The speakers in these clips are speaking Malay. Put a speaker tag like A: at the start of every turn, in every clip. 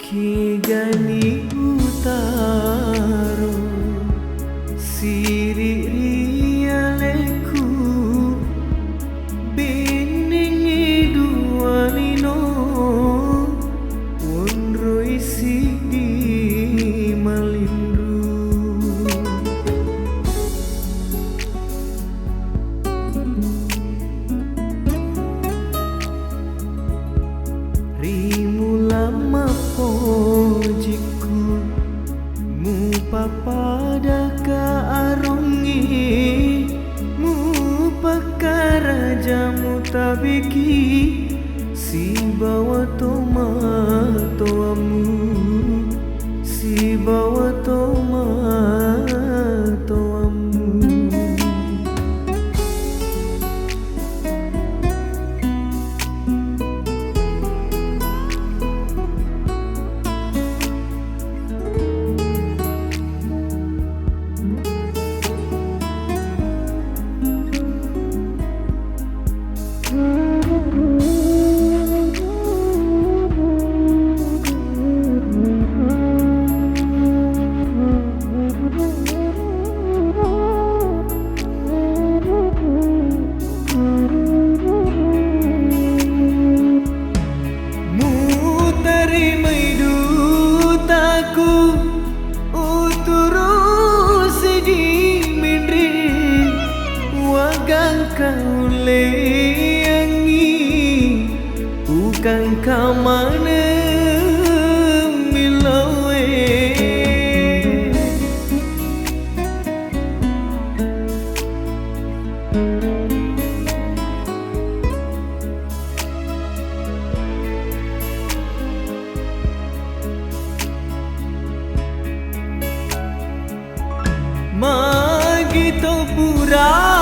A: Kigani utaro siri rialeku beningi dualino wonro isi di malindu rimulama pojiku mu papada ka arongi mu pakara jamu tabiki si bawa tomamu si bawa tomamu kau leangi bukan kau mana milawe magito pura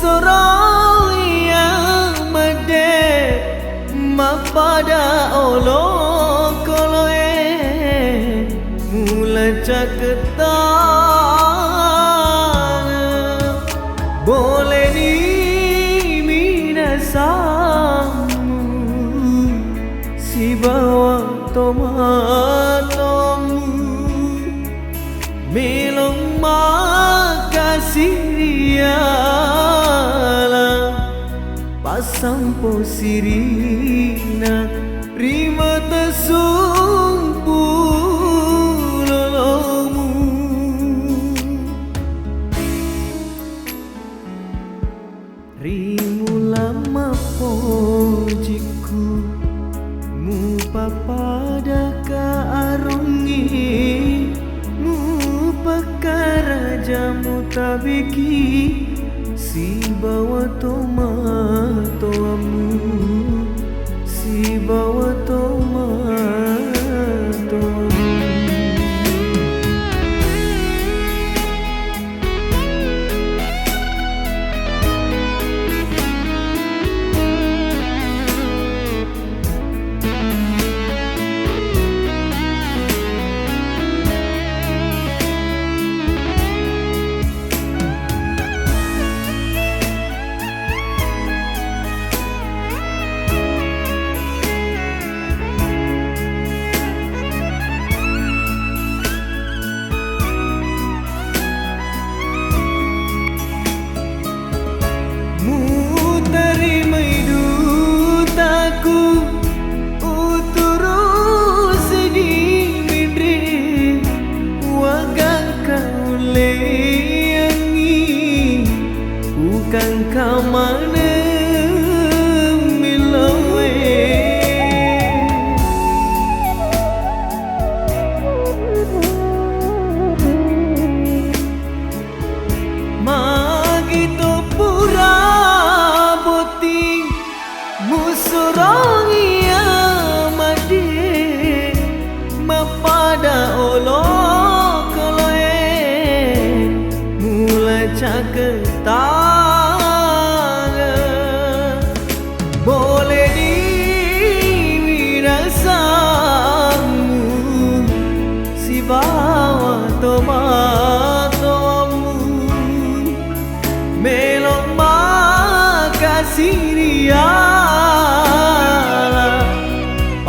A: Musorolia made mapada olo koloe mula caketang boleh ni minasamu si bawa tomatomu melong makasih Pasampo sirina rima tasumpu lolomu rimulama pojiku mu papada ka arongi mu pakara jamu tabiki si bawa tomatomu si bawa tomatomu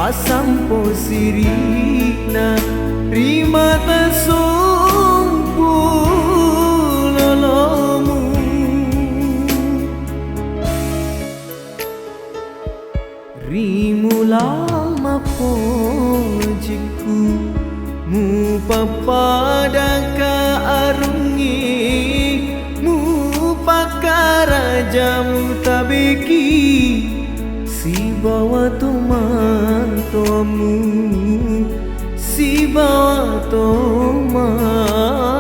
A: asampo sirina rima tasumpu lolomu rimula mapojiku mu papada ka arungi mu pakaraja mutabeki si bawa teman tuamu si bawa teman